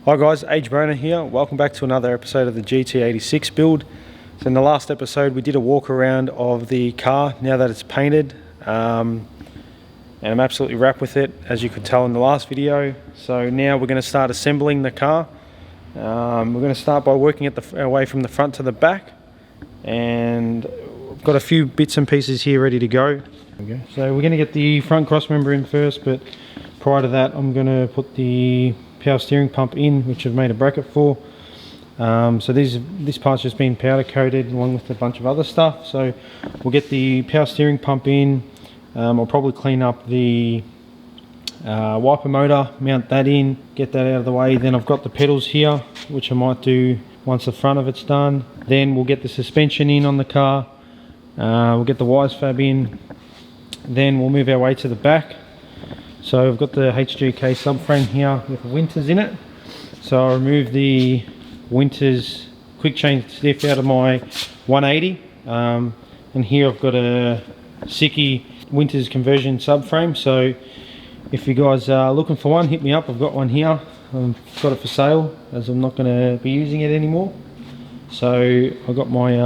Hi guys, Age Broner here. Welcome back to another episode of the GT86 build. So in the last episode we did a walk around of the car now that it's painted, and I'm absolutely wrapped with it, as you could tell in the last video. So now we're going to start assembling the car. We're going to start by working our way from the front to the back, and I've got a few bits and pieces here ready to go. So we're going to get the front cross member in first, but prior to that I'm going to put the power steering pump in, which I've made a bracket for. So this part's just been powder coated along with a bunch of other stuff. So we'll get the power steering pump in. I'll probably clean up the wiper motor, mount that in, get that out of the way. Then I've got the pedals here, which I might do once the front of it's done. Then we'll get the suspension in on the car. We'll get the wires fab in. Then we'll move our way to the back. So I've got the HGK subframe here with Winters in it. So I'll remove the Winters quick change stiff out of my 180. And here I've got a Sickie Winters conversion subframe. So if you guys are looking for one, hit me up. I've got one here. I've got it for sale as I'm not going to be using it anymore. So I got my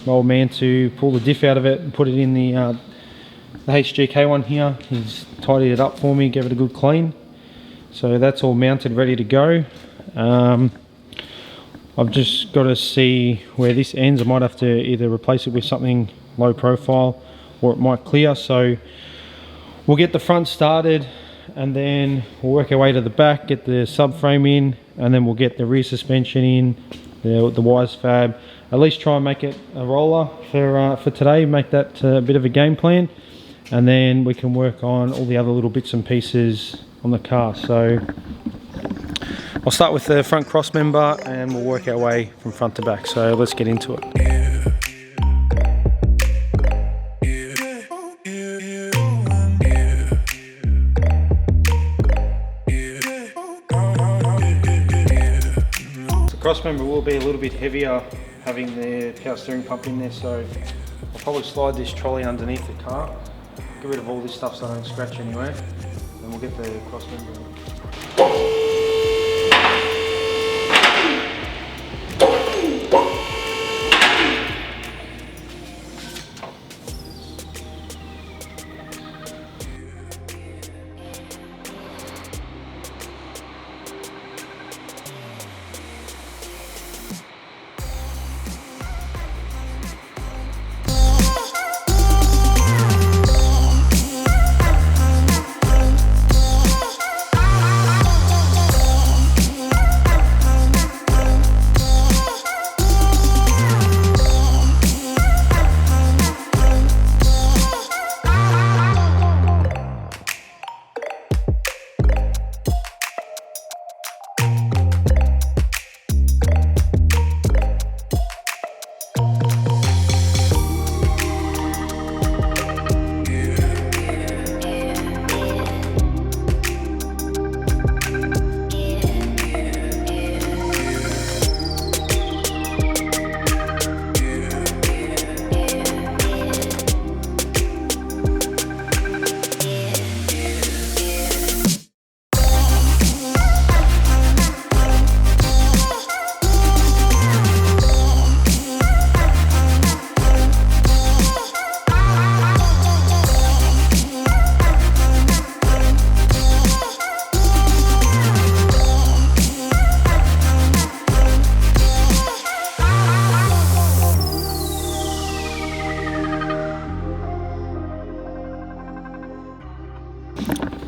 old man to pull the diff out of it and put it in the HGK one here. He's tidied it up for me, gave it a good clean. So that's all mounted, ready to go. I've just got to see where this ends. I might have to either replace it with something low profile or it might clear. So we'll get the front started and then we'll work our way to the back, get the subframe in, and then we'll get the rear suspension in, the wires fab. At least try and make it a roller for today, make that a bit of a game plan. And then we can work on all the other little bits and pieces on the car. So I'll start with the front cross member and we'll work our way from front to back. So let's get into it. The cross member will be a little bit heavier having the power steering pump in there, so I'll probably slide this trolley underneath the car. Get rid of all this stuff so I don't scratch anyway, and we'll get the cross member in.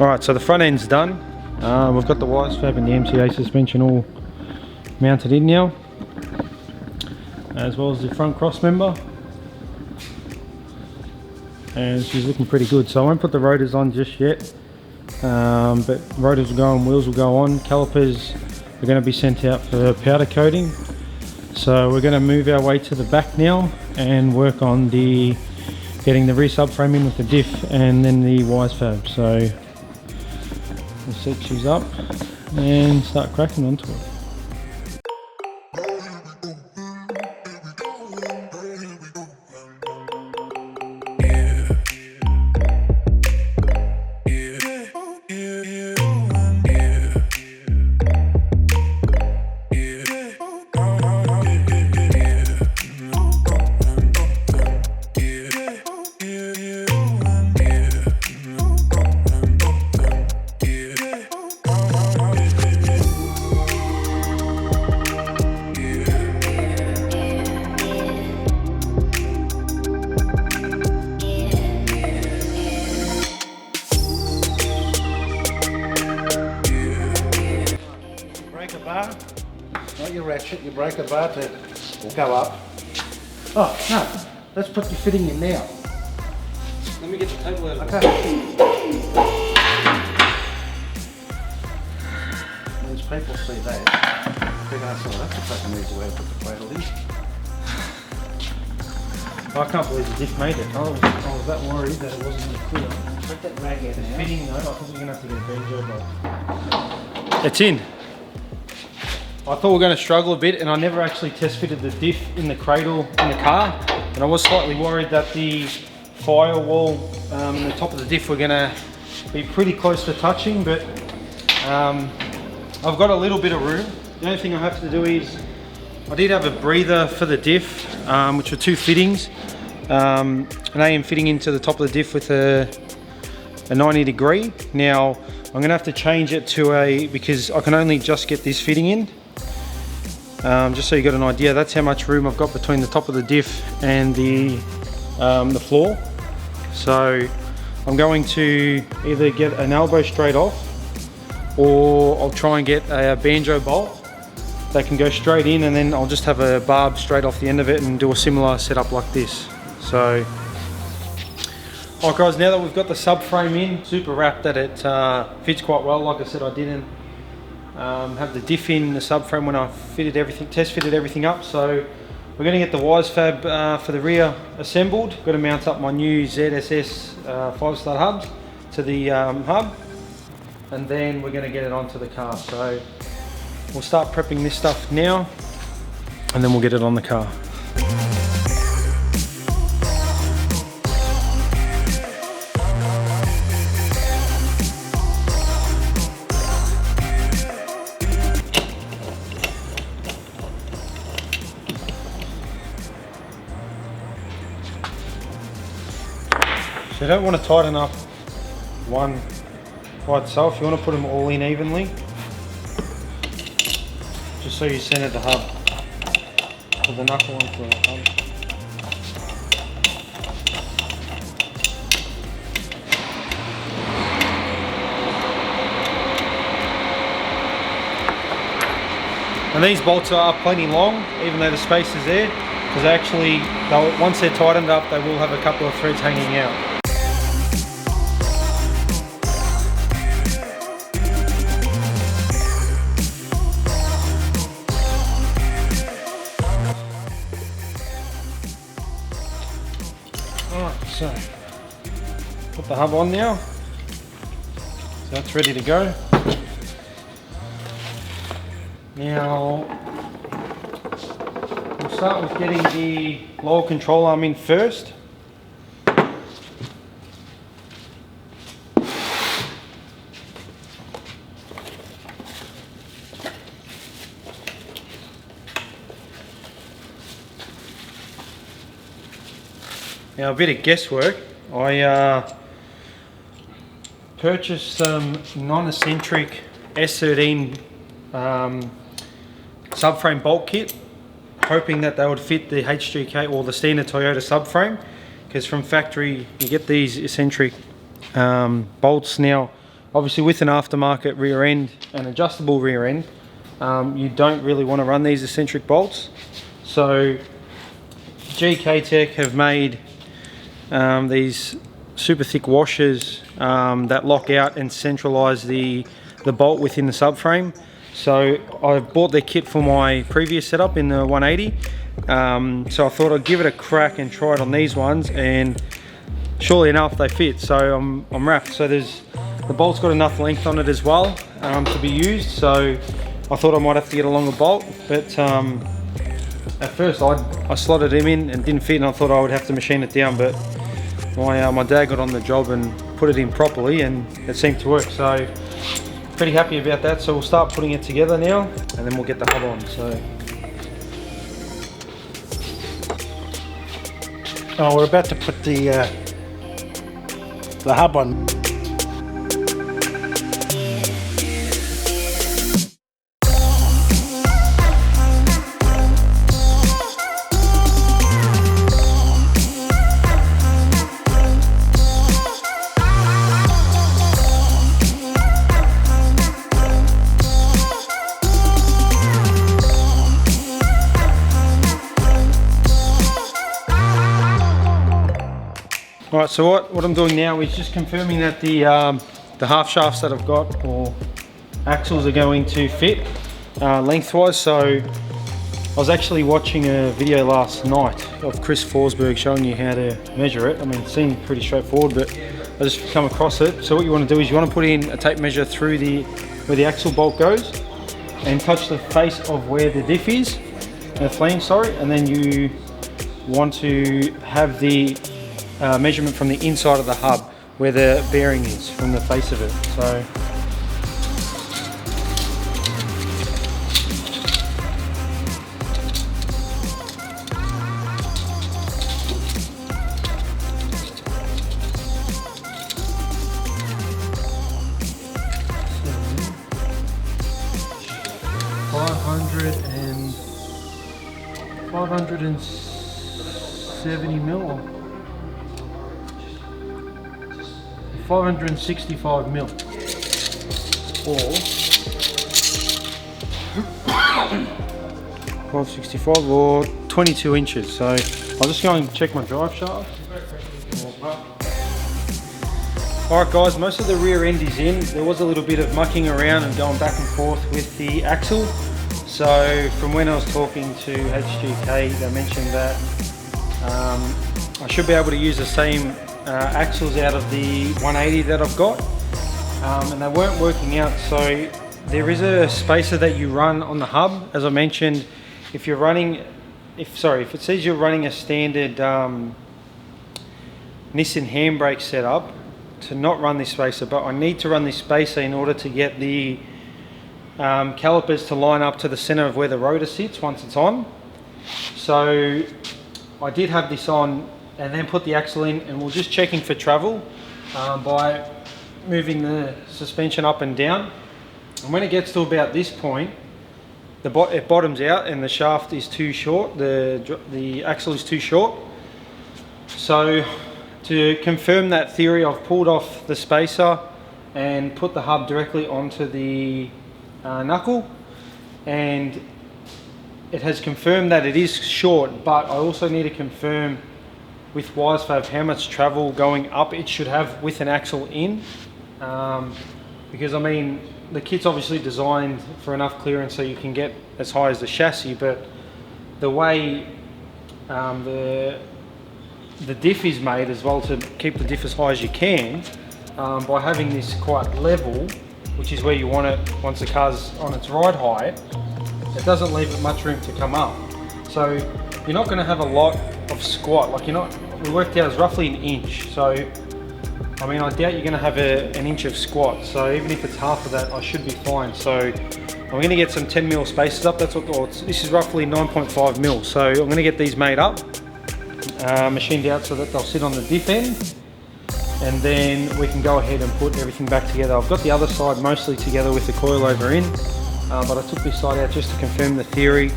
Alright, so the front end's done. We've got the wires fab and the MCA suspension all mounted in now, as well as the front cross member, and she's looking pretty good. So I won't put the rotors on just yet. but rotors will go on, wheels will go on. Calipers are going to be sent out for powder coating. So we're going to move our way to the back now and work on getting the rear subframe in with the diff and then the wise fab. So we'll set shoes up and start cracking onto it. Not your ratchet, you break a bar to go up. Oh, no, let's put the fitting in now. Let me get the table out. Okay. Once people see that, they're going to say, well, that's a fucking easy way to put the cradle in. I can't believe the diff made it. I was that worried that it wasn't going to clear. Put that rag out now. Fitting though, I thought we were going to have to get a banjo bolt. It's in. I thought we were going to struggle a bit, and I never actually test fitted the diff in the cradle in the car, and I was slightly worried that the firewall and the top of the diff were going to be pretty close to touching, but I've got a little bit of room. The only thing I have to do is, I did have a breather for the diff, which were two fittings, an AM fitting into the top of the diff with a 90 degree. Now I'm going to have to change it to because I can only just get this fitting in. Just so you got an idea, that's how much room I've got between the top of the diff and the floor. So I'm going to either get an elbow straight off, or I'll try and get a banjo bolt that can go straight in, and then I'll just have a barb straight off the end of it and do a similar setup like this. So, alright guys, now that we've got the subframe in, super wrapped that it fits quite well. Like I said, I didn't have the diff in the subframe when I test fitted everything up. So we're going to get the wise fab for the rear assembled. Got to mount up my new ZSS 5-star hubs to the hub, and then we're going to get it onto the car. So we'll start prepping this stuff now, and then we'll get it on the car. So you don't want to tighten up one by itself, you want to put them all in evenly, just so you center the hub with the knuckle onto the hub. And these bolts are plenty long, even though the space is there, because actually, once they're tightened up, they will have a couple of threads hanging out. Alright, so put the hub on now, so that's ready to go. Now we'll start with getting the lower control arm in first. Now a bit of guesswork, I purchased some non-eccentric S13 subframe bolt kit, hoping that they would fit the HGK or the standard Toyota subframe, because from factory you get these eccentric bolts. Now obviously with an aftermarket rear end and adjustable rear end, you don't really want to run these eccentric bolts. So GK Tech have made these super thick washers that lock out and centralize the bolt within the subframe. So I bought the kit for my previous setup in the 180. So I thought I'd give it a crack and try it on these ones, and surely enough they fit. So I'm wrapped. So the bolt's got enough length on it as well to be used. So I thought I might have to get a longer bolt, but at first I slotted him in and didn't fit, and I thought I would have to machine it down, but my dad got on the job and put it in properly, and it seemed to work. So pretty happy about that. So we'll start putting it together now, and then we'll get the hub on. So we're about to put the hub on. Alright, so what I'm doing now is just confirming that the half shafts that I've got, or axles, are going to fit lengthwise. So I was actually watching a video last night of Chris Forsberg showing you how to measure it. I mean, it seemed pretty straightforward, but I just come across it. So what you want to do is you want to put in a tape measure through where the axle bolt goes, and touch the face of where the diff is, the flange, sorry, and then you want to have the measurement from the inside of the hub where the bearing is, from the face of it. So $570 mil. 565 mil, or 565 or 22 inches. So I'll just go and check my drive shaft. Alright guys, most of the rear end is in. There was a little bit of mucking around and going back and forth with the axle. So from when I was talking to HGK, they mentioned that I should be able to use the same axles out of the 180 that I've got, and they weren't working out. So there is a spacer that you run on the hub, as I mentioned. If you're running, if it says you're running a standard Nissan handbrake setup, to not run this spacer, but I need to run this spacer in order to get the calipers to line up to the center of where the rotor sits once it's on. So I did have this on and then put the axle in, and we're just checking for travel by moving the suspension up and down. And when it gets to about this point, it bottoms out and the shaft is too short, the axle is too short. So to confirm that theory, I've pulled off the spacer and put the hub directly onto the knuckle, and it has confirmed that it is short, but I also need to confirm with Wisefab how much travel going up it should have with an axle in, because I mean the kit's obviously designed for enough clearance so you can get as high as the chassis, but the way the diff is made as well, to keep the diff as high as you can, by having this quite level, which is where you want it once the car's on its ride height, it doesn't leave it much room to come up. So you're not going to have a lot of squat, like we worked out as roughly an inch. So I mean, I doubt you're going to have an inch of squat. So even if it's half of that, I should be fine. So I'm going to get some 10 mil spacers up. That's what, this is roughly 9.5 mil. So I'm going to get these made up, machined out so that they'll sit on the diff end, and then we can go ahead and put everything back together. I've got the other side mostly together with the coilover in, but I took this side out just to confirm the theory.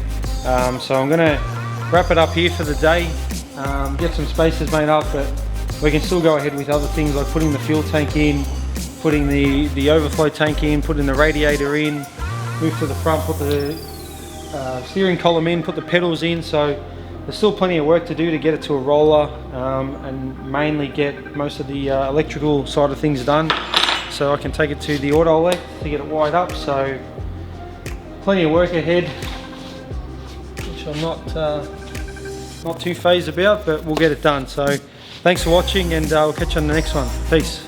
So I'm going to wrap it up here for the day, get some spacers made up, but we can still go ahead with other things like putting the fuel tank in, putting the overflow tank in, putting the radiator in, move to the front, put the steering column in, put the pedals in. So there's still plenty of work to do to get it to a roller, and mainly get most of the electrical side of things done, so I can take it to the auto leg to get it wired up. So plenty of work ahead, which I'm not too phased about, but we'll get it done. So thanks for watching, and we'll catch you on the next one. Peace.